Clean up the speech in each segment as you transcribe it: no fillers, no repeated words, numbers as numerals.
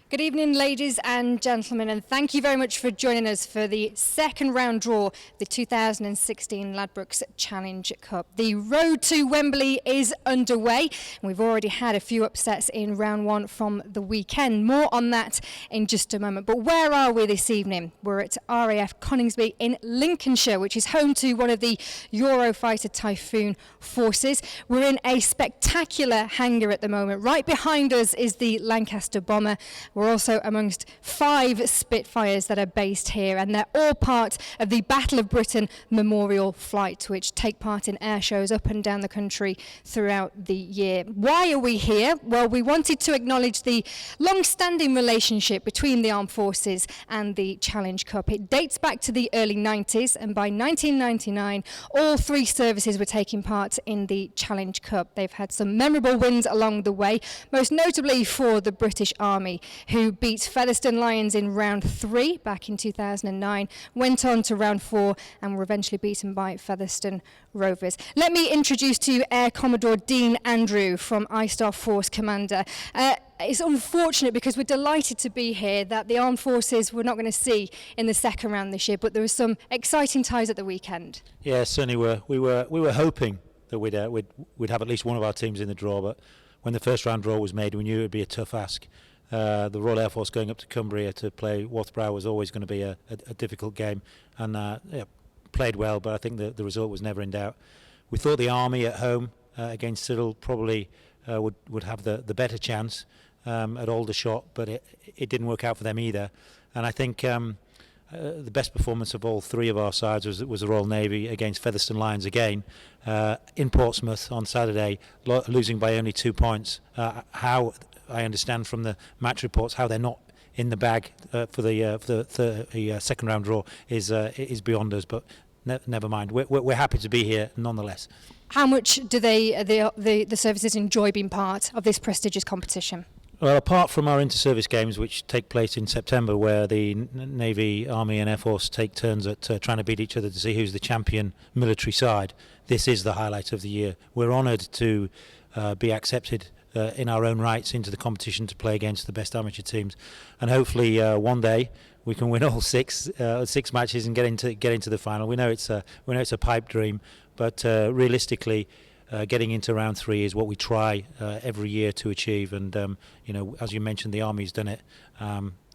Good evening, ladies and gentlemen, and thank you very much for joining us for the second round draw, the 2016 Ladbrokes Challenge Cup. The road to Wembley is underway, and we've already had a few upsets in round one from the weekend. More on that in just a moment. But where are we this evening? We're at RAF Coningsby in Lincolnshire, which is home to one of the Eurofighter Typhoon forces. We're in a spectacular hangar at the moment. Right behind us is the Lancaster bomber. We're also amongst 5 Spitfires that are based here, and they're all part of the Battle of Britain Memorial Flight, which take part in air shows up and down the country throughout the year. Why are we here? Well, we wanted to acknowledge the long-standing relationship between the armed forces and the Challenge Cup. It dates back to the early 90s, and by 1999, all 3 services were taking part in the Challenge Cup. They've had some memorable wins along the way, most notably for the British Army, who beat Featherstone Lions in round 3 back in 2009, went on to round 4 and were eventually beaten by Featherstone Rovers. Let me introduce to you Air Commodore Dean Andrew from iStar Force Commander. It's unfortunate because we're delighted to be here that the armed forces we're not going to see in the second round this year, but there was some exciting ties at the weekend. Yeah, certainly we were hoping that we'd have at least one of our teams in the draw, but when the first round draw was made, we knew it would be a tough ask. The Royal Air Force going up to Cumbria to play Worthbrow was always going to be a difficult game, and played well, but I think the result was never in doubt. We thought the Army at home against Cyril probably would have the better chance at Aldershot, but it didn't work out for them either. And I think the best performance of all 3 of our sides was the Royal Navy against Featherstone Lions again in Portsmouth on Saturday, losing by only 2 points. How I understand from the match reports how they're not in the bag for the second round draw is beyond us, but never mind. We're happy to be here nonetheless. How much do the services enjoy being part of this prestigious competition? Well, apart from our inter-service games, which take place in September, where the Navy, Army and Air Force take turns at trying to beat each other to see who's the champion military side, this is the highlight of the year. We're honoured to be accepted in our own rights into the competition to play against the best amateur teams, and hopefully one day we can win all 6 matches and get into the final. We know it's a pipe dream, but realistically, getting into round 3 is what we try every year to achieve. And as you mentioned, the Army's done it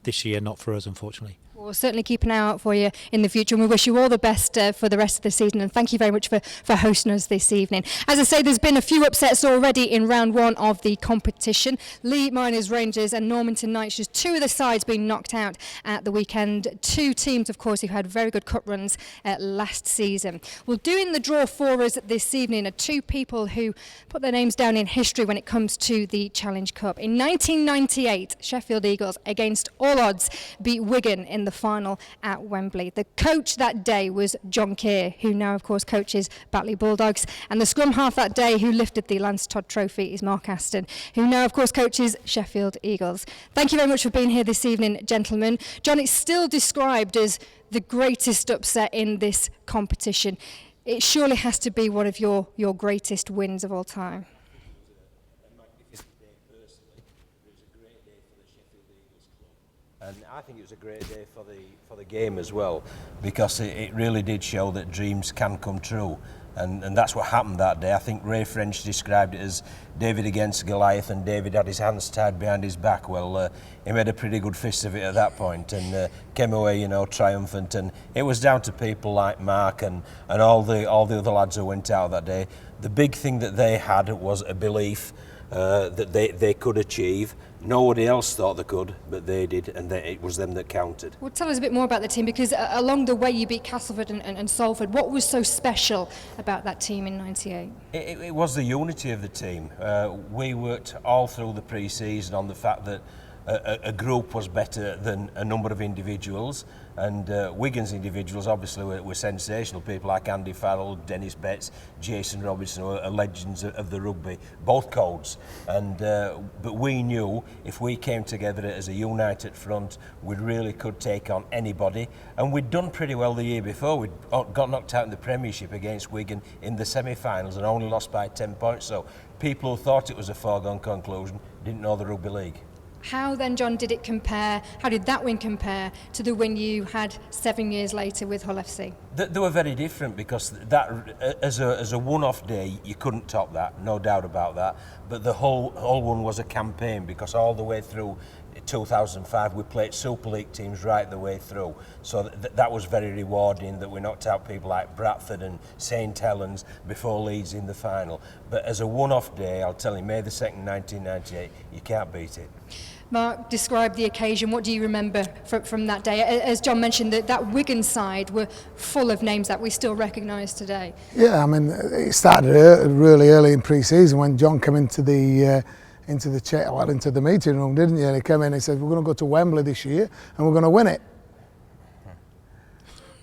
this year, not for us, unfortunately. We'll certainly keep an eye out for you in the future, and we wish you all the best for the rest of the season, and thank you very much for hosting us this evening. As I say, there's been a few upsets already in round 1 of the competition. Leigh Miners Rangers and Normanton Knights, just 2 of the sides being knocked out at the weekend. 2 teams, of course, who had very good cup runs last season. Well, doing the draw for us this evening are 2 people who put their names down in history when it comes to the Challenge Cup. In 1998, Sheffield Eagles, against all odds, beat Wigan in the final at Wembley. The coach that day was John Keir, who now of course coaches Batley Bulldogs, and the scrum half that day who lifted the Lance Todd Trophy is Mark Aston, who now of course coaches Sheffield Eagles. Thank you very much for being here this evening, gentlemen. John, it's still described as the greatest upset in this competition. It surely has to be one of your greatest wins of all time. And I think it was a great day for the game as well, because it really did show that dreams can come true, and that's what happened that day. I think Ray French described it as David against Goliath, and David had his hands tied behind his back. Well, he made a pretty good fist of it at that point, and came away, triumphant. And it was down to people like Mark and all the other lads who went out that day. The big thing that they had was a belief that they could achieve. Nobody else thought they could, but they did, and it was them that counted. Well, tell us a bit more about the team, because along the way you beat Castleford and Salford. What was so special about that team in '98? It was the unity of the team. We worked all through the pre-season on the fact that a group was better than a number of individuals, and Wigan's individuals obviously were sensational. People like Andy Farrell, Dennis Betts, Jason Robinson are legends of the rugby, both codes. And but we knew if we came together as a united front, we really could take on anybody. And we'd done pretty well the year before. We'd got knocked out in the Premiership against Wigan in the semi-finals and only lost by 10 points. So people who thought it was a foregone conclusion didn't know the Rugby League. How then, John, did it compare? How did that win compare to the win you had 7 years later with Hull FC? They were very different, because that as a one-off day, you couldn't top that, no doubt about that. But the whole one was a campaign, because all the way through 2005 we played Super League teams right the way through. So that was very rewarding, that we knocked out people like Bradford and St Helens before Leeds in the final. But as a one-off day, I'll tell you, May the 2nd, 1998, you can't beat it. Mark, describe the occasion. What do you remember from that day? As John mentioned, that Wigan side were full of names that we still recognise today. Yeah, I mean, it started really early in pre-season when John came into the meeting room, didn't you? And he came in and he said, "We're going to go to Wembley this year and we're going to win it."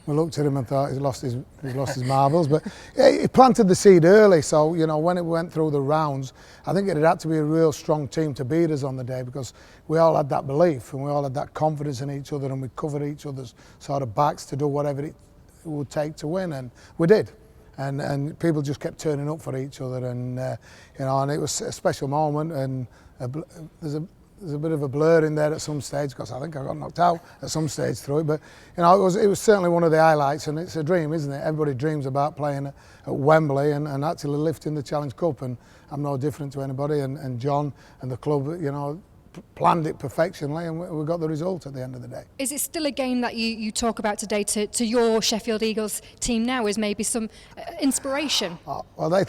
We looked at him and thought he's lost his marbles, but yeah, he planted the seed early. So when it went through the rounds, I think it had to be a real strong team to beat us on the day, because we all had that belief and we all had that confidence in each other, and we covered each other's sort of backs to do whatever it would take to win, and we did. And people just kept turning up for each other, and and it was a special moment. And there's a bit of a blur in there at some stage, because I think I got knocked out at some stage through it. But it was certainly one of the highlights, and it's a dream, isn't it? Everybody dreams about playing at Wembley and actually lifting the Challenge Cup, and I'm no different to anybody. And John and the club, planned it perfectionly, and we got the result at the end of the day. Is it still a game that you talk about today to your Sheffield Eagles team now as maybe some inspiration? Well, they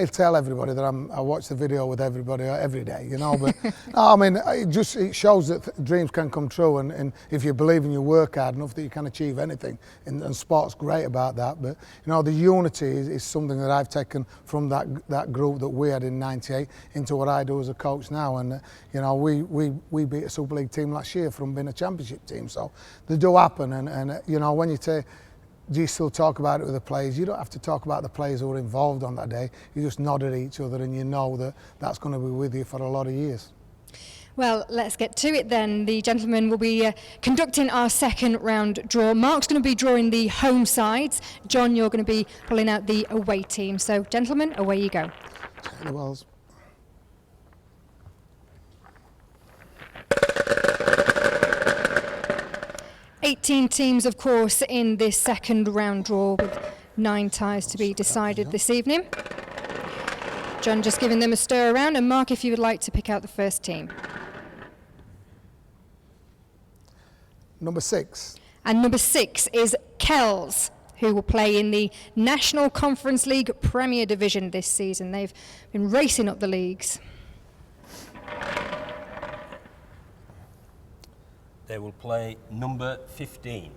tell everybody that I watch the video with everybody every day, But no, I mean, it shows that dreams can come true, and if you believe and you work hard enough, that you can achieve anything. And sport's great about that. But the unity is something that I've taken from that group that we had in '98 into what I do as a coach now. And we beat a Super League team last year from being a Championship team, so they do happen. And when you say, do you still talk about it with the players? You don't have to talk about the players who were involved on that day. You just nod at each other, and you know that that's going to be with you for a lot of years. Well, let's get to it then. The gentlemen will be conducting our second round draw. Mark's going to be drawing the home sides. John, you're going to be pulling out the away team. So, gentlemen, away you go. The Wells. $18 teams, of course, in this second round draw, with 9 ties to be decided this evening. John just giving them a stir around, and Mark, if you would like to pick out the first team. Number 6. And number 6 is Kells, who will play in the National Conference League Premier Division this season. They've been racing up the leagues. They will play number 15.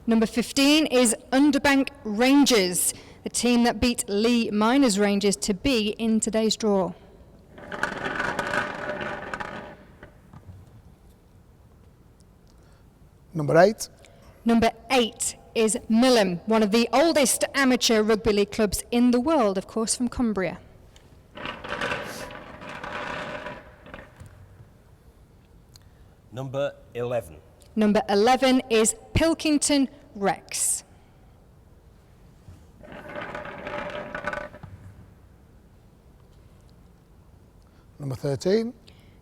Number 15 is Underbank Rangers, the team that beat Lee Miners Rangers to be in today's draw. Number 8. Number 8 is Millom, one of the oldest amateur rugby league clubs in the world, of course, from Cumbria. Number 11. Number 11 is Pilkington Rex. Number 13.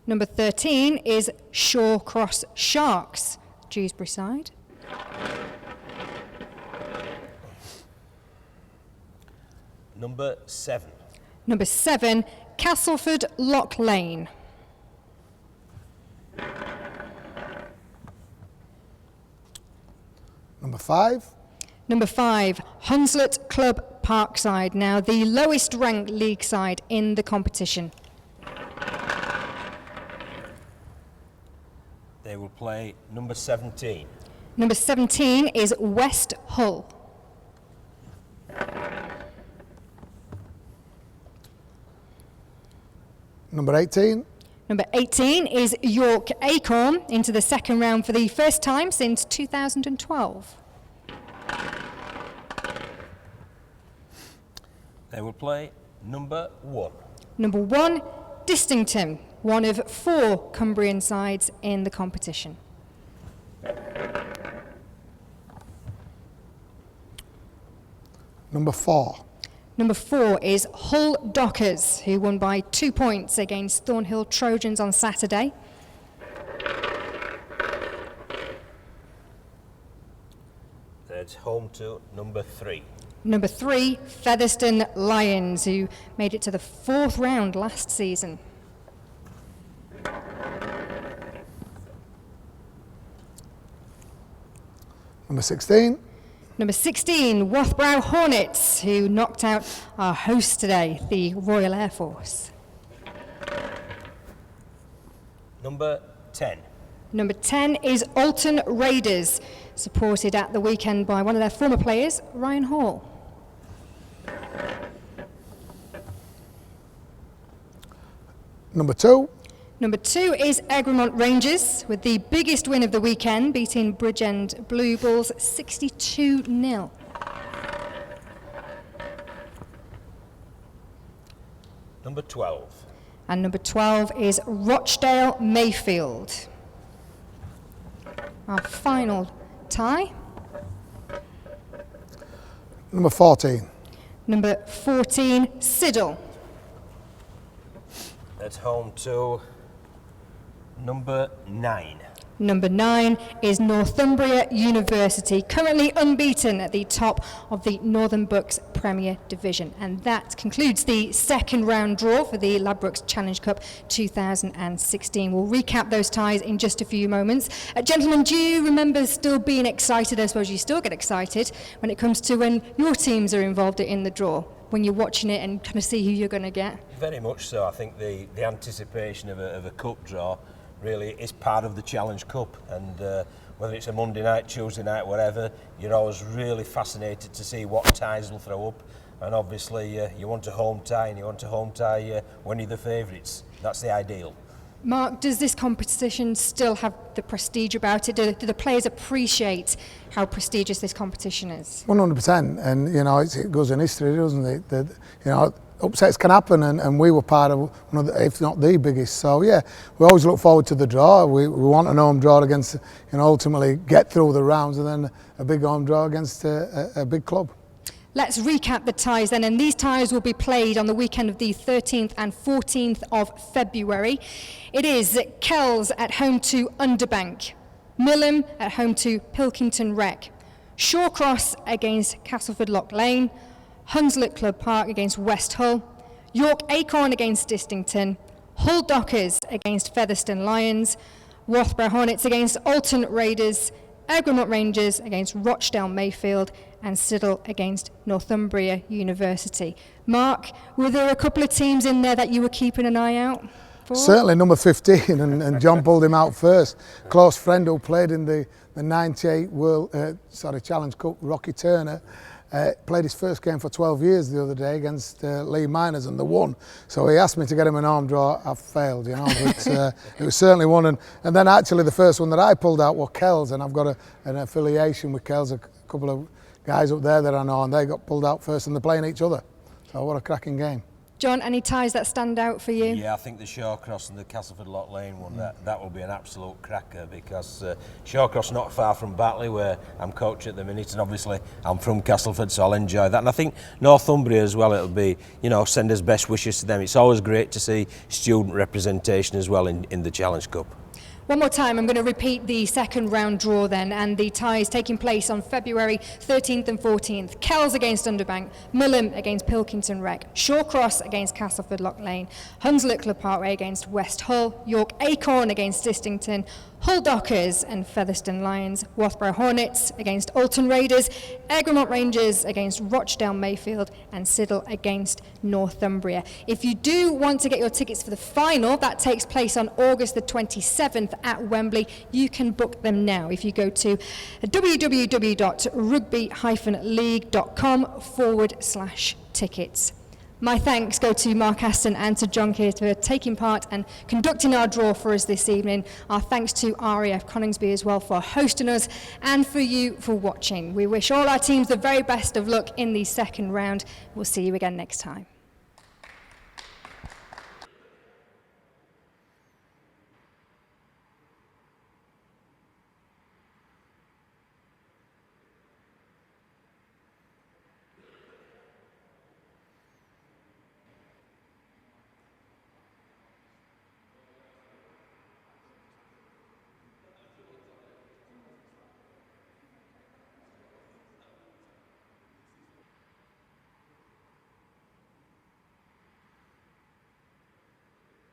Number 13 is Shawcross Sharks, Dewsbury side. Number 7. Number 7, Castleford Loch Lane. Number 5. Number 5, Hunslet Club Parkside, now the lowest ranked league side in the competition. They will play number 17. Number 17 is West Hull. Number 18. Number 18 is York Acorn, into the second round for the first time since 2012. They will play number 1. Number 1, Distington, one of 4 Cumbrian sides in the competition. Number 4. Number 4 is Hull Dockers, who won by 2 points against Thornhill Trojans on Saturday. It's home to number 3. Number 3, Featherstone Lions, who made it to the 4th round last season. Number 16. Number 16, Wathbrow Hornets, who knocked out our host today, the Royal Air Force. Number 10. Number 10 is Alton Raiders, supported at the weekend by one of their former players, Ryan Hall. Number 2. Number 2 is Egremont Rangers, with the biggest win of the weekend, beating Bridgend Blue Bulls 62-0. Number 12. And number 12 is Rochdale Mayfield. Our final tie. Number 14. Number 14, Siddle. It's home to number 9. Number 9 is Northumbria University, currently unbeaten at the top of the Northern Bucks Premier Division. And that concludes the second round draw for the Ladbrokes Challenge Cup 2016. We'll recap those ties in just a few moments. Gentlemen, do you remember still being excited? I suppose you still get excited when it comes to when your teams are involved in the draw, when you're watching it and kind of see who you're going to get? Very much so. I think the anticipation of a cup draw really is part of the Challenge Cup, and whether it's a Monday night, Tuesday night, whatever, you're always really fascinated to see what ties will throw up, and obviously you want a home tie, and you want a home tie when you're the favourites. That's the ideal. Mark, does this competition still have the prestige about it? Do the players appreciate how prestigious this competition is? 100%, and you know it goes in history, doesn't it? You know, upsets can happen, and we were part of one of the, if not the biggest. So yeah, we always look forward to the draw. We want an home draw against, you know, ultimately get through the rounds, and then a big home draw against a big club. Let's recap the ties then, and these ties will be played on the weekend of the 13th and 14th of February. It is Kells at home to Underbank, Millom at home to Pilkington Rec, Shawcross against Castleford Lock Lane, Hunslet Club Park against West Hull, York Acorn against Distington, Hull Dockers against Featherstone Lions, Wathbrow Hornets against Alton Raiders, Egremont Rangers against Rochdale Mayfield, and Siddle against Northumbria University. Mark, were there a couple of teams in there that you were keeping an eye out for? Certainly number 15, and John pulled him out first. Close friend who played in the 98 Challenge Cup, Rocky Turner, played his first game for 12 years the other day against Lee Miners, and they won. So he asked me to get him an arm draw. I failed, you know, but it was certainly one. And then actually the first one that I pulled out were Kells, and I've got an affiliation with Kells, a couple of guys up there that I know, and they got pulled out first, and they're playing each other. So what a cracking game. John, any ties that stand out for you? Yeah, I think the Shawcross and the Castleford Lock Lane one, that will be an absolute cracker, because Shawcross not far from Batley, where I'm coach at the minute, and obviously I'm from Castleford, so I'll enjoy that. And I think Northumbria as well, it'll be, you know, send us best wishes to them. It's always great to see student representation as well in the Challenge Cup. One more time, I'm going to repeat the second round draw then, and the ties taking place on February 13th and 14th. Kells against Underbank, Millom against Pilkington Rec, Shawcross against Castleford Lock Lane, Hunslet Club Parkway against West Hull, York Acorn against Distington, Hull Dockers and Featherstone Lions, Wathbrow Hornets against Alton Raiders, Egremont Rangers against Rochdale Mayfield, and Siddle against Northumbria. If you do want to get your tickets for the final, that takes place on August the 27th at Wembley. You can book them now if you go to www.rugby-league.com/tickets. My thanks go to Mark Aston and to John Keir for taking part and conducting our draw for us this evening. Our thanks to RAF Coningsby as well for hosting us, and for you for watching. We wish all our teams the very best of luck in the second round. We'll see you again next time.